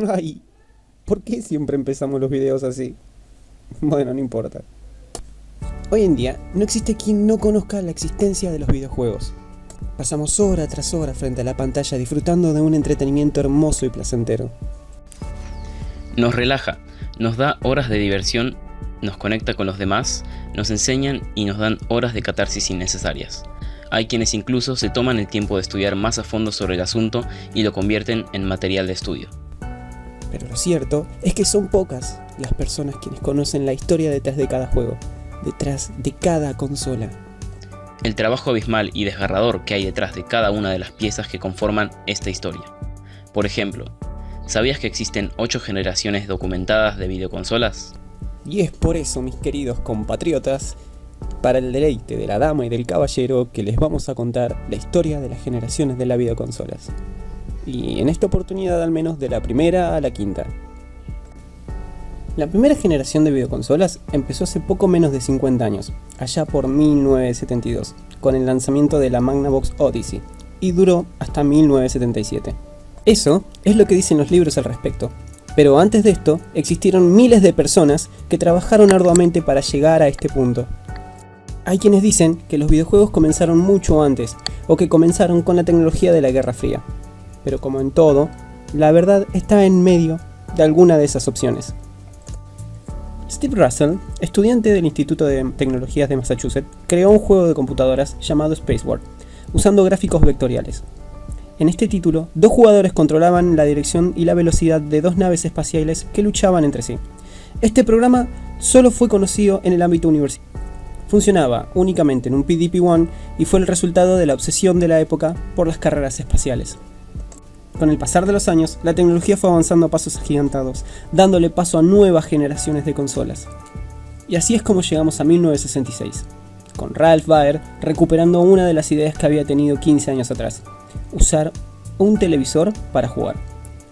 Ay, ¿por qué siempre empezamos los videos así? Bueno, no importa. Hoy en día, no existe quien no conozca la existencia de los videojuegos. Pasamos hora tras hora frente a la pantalla disfrutando de un entretenimiento hermoso y placentero. Nos relaja, nos da horas de diversión, nos conecta con los demás, nos enseñan y nos dan horas de catarsis innecesarias. Hay quienes incluso se toman el tiempo de estudiar más a fondo sobre el asunto y lo convierten en material de estudio. Pero lo cierto es que son pocas las personas quienes conocen la historia detrás de cada juego, detrás de cada consola. El trabajo abismal y desgarrador que hay detrás de cada una de las piezas que conforman esta historia. Por ejemplo, ¿sabías que existen 8 generaciones documentadas de videoconsolas? Y es por eso, mis queridos compatriotas, para el deleite de la dama y del caballero, que les vamos a contar la historia de las generaciones de las videoconsolas. Y en esta oportunidad al menos de la primera a la quinta. La primera generación de videoconsolas empezó hace poco menos de 50 años, allá por 1972, con el lanzamiento de la Magnavox Odyssey, y duró hasta 1977. Eso es lo que dicen los libros al respecto, pero antes de esto existieron miles de personas que trabajaron arduamente para llegar a este punto. Hay quienes dicen que los videojuegos comenzaron mucho antes, o que comenzaron con la tecnología de la Guerra Fría, pero como en todo, la verdad está en medio de alguna de esas opciones. Steve Russell, estudiante del Instituto de Tecnologías de Massachusetts, creó un juego de computadoras llamado Space War, usando gráficos vectoriales. En este título, 2 jugadores controlaban la dirección y la velocidad de 2 naves espaciales que luchaban entre sí. Este programa solo fue conocido en el ámbito universitario. Funcionaba únicamente en un PDP-1 y fue el resultado de la obsesión de la época por las carreras espaciales. Con el pasar de los años, la tecnología fue avanzando a pasos agigantados, dándole paso a nuevas generaciones de consolas. Y así es como llegamos a 1966, con Ralph Baer recuperando una de las ideas que había tenido 15 años atrás: usar un televisor para jugar.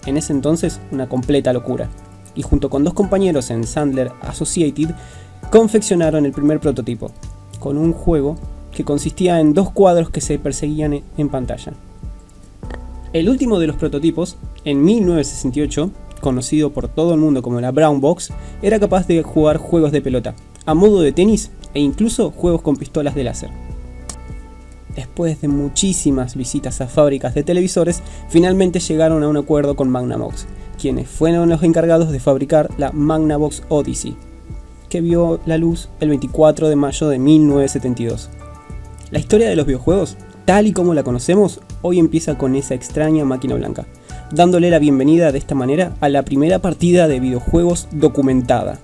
En ese entonces, una completa locura. Y junto con 2 compañeros en Sandler Associated, confeccionaron el primer prototipo, con un juego que consistía en 2 cuadros que se perseguían en pantalla. El último de los prototipos, en 1968, conocido por todo el mundo como la Brown Box, era capaz de jugar juegos de pelota, a modo de tenis e incluso juegos con pistolas de láser. Después de muchísimas visitas a fábricas de televisores, finalmente llegaron a un acuerdo con Magnavox, quienes fueron los encargados de fabricar la Magnavox Odyssey, que vio la luz el 24 de mayo de 1972. La historia de los videojuegos, tal y como la conocemos, hoy empieza con esa extraña máquina blanca, dándole la bienvenida de esta manera a la primera partida de videojuegos documentada.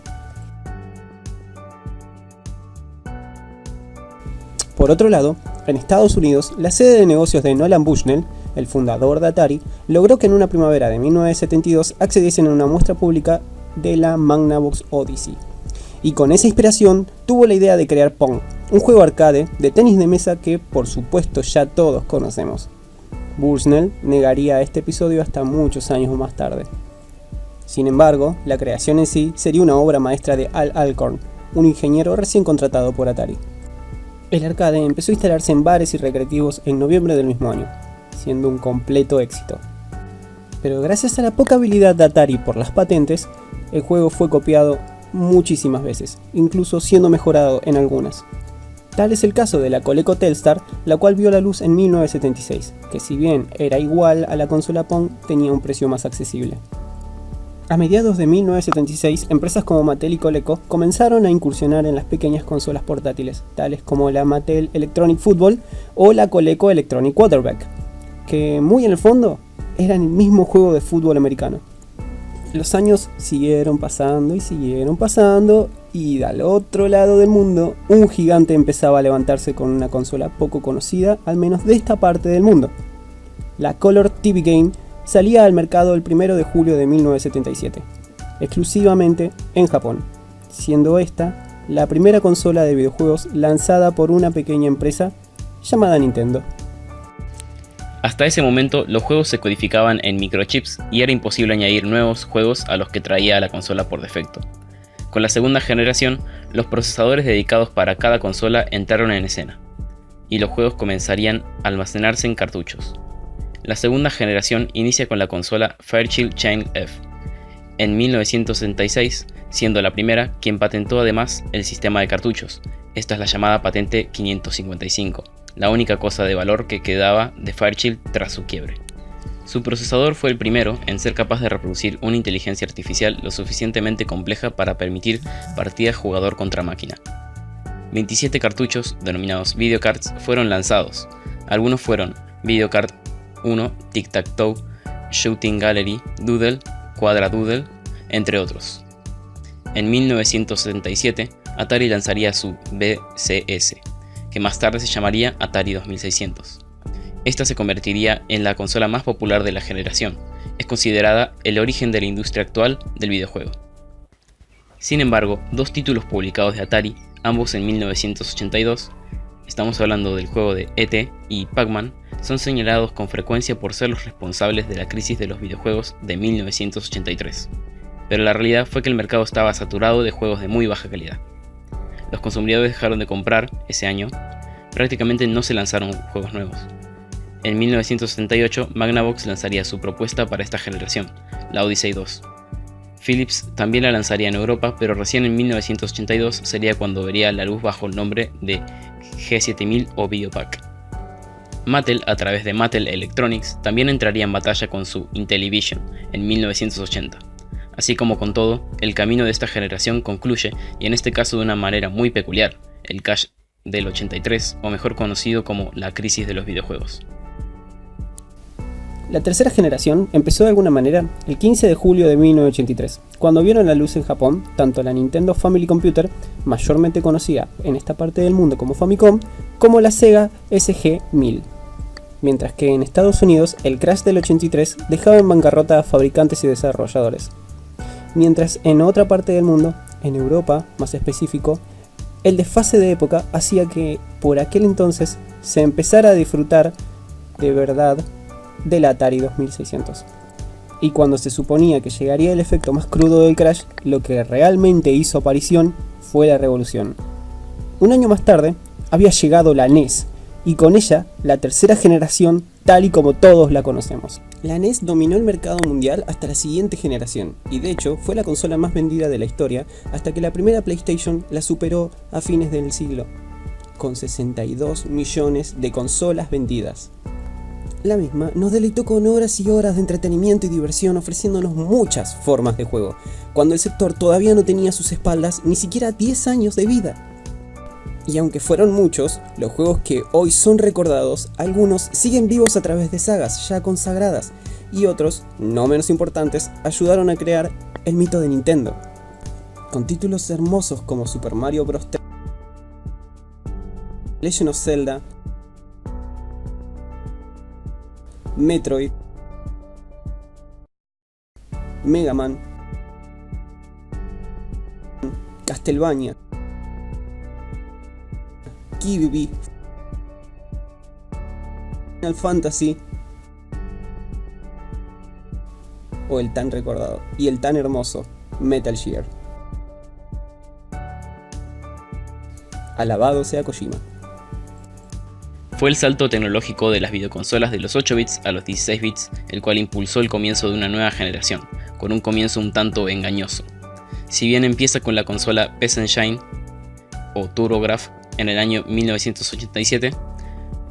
Por otro lado, en Estados Unidos, la sede de negocios de Nolan Bushnell, el fundador de Atari, logró que en una primavera de 1972 accediesen a una muestra pública de la Magnavox Odyssey. Y con esa inspiración tuvo la idea de crear Pong, un juego arcade de tenis de mesa que por supuesto ya todos conocemos. Bushnell negaría este episodio hasta muchos años más tarde. Sin embargo, la creación en sí sería una obra maestra de Al Alcorn, un ingeniero recién contratado por Atari. El arcade empezó a instalarse en bares y recreativos en noviembre del mismo año, siendo un completo éxito. Pero gracias a la poca habilidad de Atari por las patentes, el juego fue copiado muchísimas veces, incluso siendo mejorado en algunas. Tal es el caso de la Coleco Telstar, la cual vio la luz en 1976, que si bien era igual a la consola Pong, tenía un precio más accesible. A mediados de 1976, empresas como Mattel y Coleco comenzaron a incursionar en las pequeñas consolas portátiles, tales como la Mattel Electronic Football o la Coleco Electronic Quarterback, que muy en el fondo eran el mismo juego de fútbol americano. Los años siguieron pasando y al otro lado del mundo un gigante empezaba a levantarse con una consola poco conocida, al menos de esta parte del mundo. La Color TV Game salía al mercado el 1 de julio de 1977, exclusivamente en Japón, siendo esta la primera consola de videojuegos lanzada por una pequeña empresa llamada Nintendo. Hasta ese momento, los juegos se codificaban en microchips y era imposible añadir nuevos juegos a los que traía la consola por defecto. Con la segunda generación, los procesadores dedicados para cada consola entraron en escena, y los juegos comenzarían a almacenarse en cartuchos. La segunda generación inicia con la consola Fairchild Channel F, en 1966, siendo la primera quien patentó además el sistema de cartuchos. Esta es la llamada patente 555, la única cosa de valor que quedaba de Fairchild tras su quiebre. Su procesador fue el primero en ser capaz de reproducir una inteligencia artificial lo suficientemente compleja para permitir partidas jugador contra máquina. 27 cartuchos, denominados videocards, fueron lanzados. Algunos fueron Videocard 1, Tic Tac Toe, Shooting Gallery, Doodle, Quadra Doodle, entre otros. En 1977, Atari lanzaría su VCS, que más tarde se llamaría Atari 2600. Esta se convertiría en la consola más popular de la generación. Es considerada el origen de la industria actual del videojuego. Sin embargo, dos títulos publicados de Atari, ambos en 1982, estamos hablando del juego de E.T. y Pac-Man, son señalados con frecuencia por ser los responsables de la crisis de los videojuegos de 1983. Pero la realidad fue que el mercado estaba saturado de juegos de muy baja calidad. Los consumidores dejaron de comprar ese año, prácticamente no se lanzaron juegos nuevos. En 1978, Magnavox lanzaría su propuesta para esta generación, la Odyssey 2. Philips también la lanzaría en Europa, pero recién en 1982 sería cuando vería la luz bajo el nombre de G7000 o Videopac. Mattel, a través de Mattel Electronics, también entraría en batalla con su Intellivision en 1980. Así como con todo, el camino de esta generación concluye, y en este caso de una manera muy peculiar, el crash del 83, o mejor conocido como la crisis de los videojuegos. La tercera generación empezó de alguna manera el 15 de julio de 1983, cuando vieron la luz en Japón tanto la Nintendo Family Computer, mayormente conocida en esta parte del mundo como Famicom, como la Sega SG-1000. Mientras que en Estados Unidos el crash del 83 dejaba en bancarrota a fabricantes y desarrolladores. Mientras en otra parte del mundo, en Europa más específico, el desfase de época hacía que por aquel entonces se empezara a disfrutar de verdad de la Atari 2600. Y cuando se suponía que llegaría el efecto más crudo del crash, lo que realmente hizo aparición fue la revolución. Un año más tarde había llegado la NES, y con ella la tercera generación tal y como todos la conocemos. La NES dominó el mercado mundial hasta la siguiente generación, y de hecho fue la consola más vendida de la historia hasta que la primera PlayStation la superó a fines del siglo, con 62 millones de consolas vendidas. La misma nos deleitó con horas y horas de entretenimiento y diversión, ofreciéndonos muchas formas de juego, cuando el sector todavía no tenía a sus espaldas ni siquiera 10 años de vida. Y aunque fueron muchos, los juegos que hoy son recordados, algunos siguen vivos a través de sagas ya consagradas, y otros, no menos importantes, ayudaron a crear el mito de Nintendo. Con títulos hermosos como Super Mario Bros. 3, Legend of Zelda, Metroid, Mega Man, Castlevania, Kirby, Final Fantasy o el tan recordado y el tan hermoso Metal Gear. Alabado sea Kojima. Fue el salto tecnológico de las videoconsolas de los 8 bits a los 16 bits el cual impulsó el comienzo de una nueva generación, con un comienzo un tanto engañoso. Si bien empieza con la consola PS Engine o TurboGrafx en el año 1987,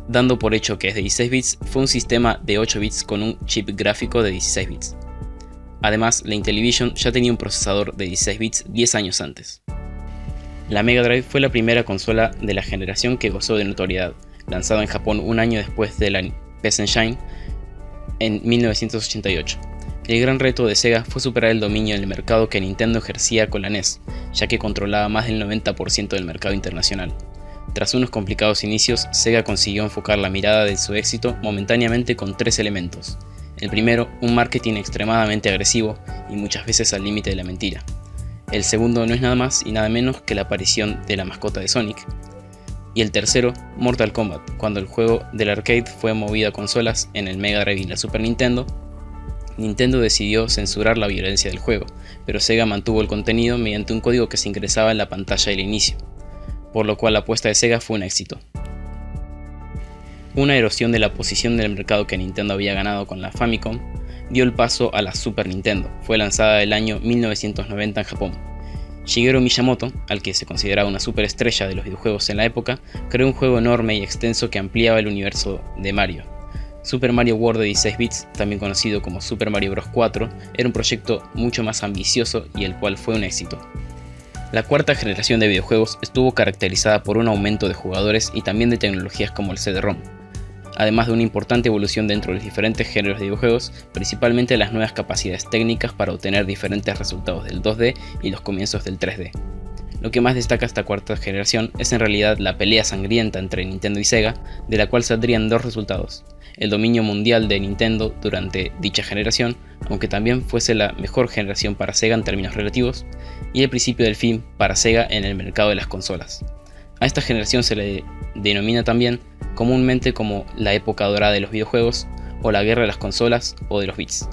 dando por hecho que es de 16 bits, fue un sistema de 8 bits con un chip gráfico de 16 bits. Además, la Intellivision ya tenía un procesador de 16 bits 10 años antes. La Mega Drive fue la primera consola de la generación que gozó de notoriedad, lanzado en Japón un año después de la PS Engine en 1988. El gran reto de Sega fue superar el dominio del mercado que Nintendo ejercía con la NES, ya que controlaba más del 90% del mercado internacional. Tras unos complicados inicios, Sega consiguió enfocar la mirada de su éxito momentáneamente con 3 elementos. El primero, un marketing extremadamente agresivo y muchas veces al límite de la mentira. El segundo no es nada más y nada menos que la aparición de la mascota de Sonic. Y el tercero, Mortal Kombat, cuando el juego del arcade fue movido a consolas en el Mega Drive y la Super Nintendo. Nintendo decidió censurar la violencia del juego, pero Sega mantuvo el contenido mediante un código que se ingresaba en la pantalla del inicio, por lo cual la apuesta de Sega fue un éxito. Una erosión de la posición del mercado que Nintendo había ganado con la Famicom dio el paso a la Super Nintendo. Fue lanzada el año 1990 en Japón. Shigeru Miyamoto, al que se consideraba una superestrella de los videojuegos en la época, creó un juego enorme y extenso que ampliaba el universo de Mario. Super Mario World de 16 bits, también conocido como Super Mario Bros. 4, era un proyecto mucho más ambicioso y el cual fue un éxito. La cuarta generación de videojuegos estuvo caracterizada por un aumento de jugadores y también de tecnologías como el CD-ROM, además de una importante evolución dentro de los diferentes géneros de videojuegos, principalmente las nuevas capacidades técnicas para obtener diferentes resultados del 2D y los comienzos del 3D. Lo que más destaca esta cuarta generación es en realidad la pelea sangrienta entre Nintendo y Sega, de la cual saldrían dos resultados: el dominio mundial de Nintendo durante dicha generación, aunque también fuese la mejor generación para Sega en términos relativos, y el principio del fin para Sega en el mercado de las consolas. A esta generación se le denomina también comúnmente como la época dorada de los videojuegos, o la guerra de las consolas o de los bits.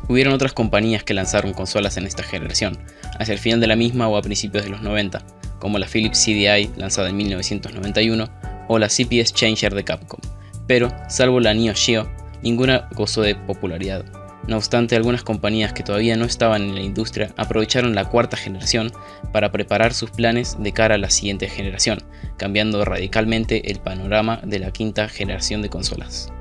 Hubieron otras compañías que lanzaron consolas en esta generación, hacia el final de la misma o a principios de los 90, como la Philips CDI lanzada en 1991 o la CPS Changer de Capcom, pero, salvo la Neo Geo, ninguna gozó de popularidad. No obstante, algunas compañías que todavía no estaban en la industria aprovecharon la cuarta generación para preparar sus planes de cara a la siguiente generación, cambiando radicalmente el panorama de la quinta generación de consolas.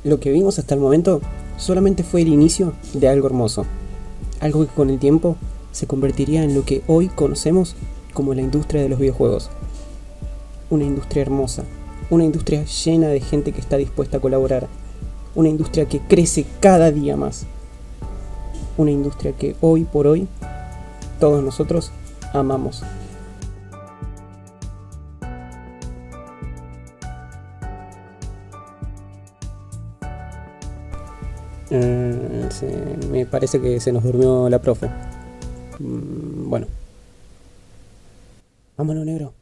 Lo que vimos hasta el momento solamente fue el inicio de algo hermoso, algo que con el tiempo se convertiría en lo que hoy conocemos como la industria de los videojuegos. Una industria hermosa, una industria llena de gente que está dispuesta a colaborar, una industria que crece cada día más, una industria que hoy por hoy todos nosotros amamos. Me parece que se nos durmió la profe. Bueno. Vámonos, negro.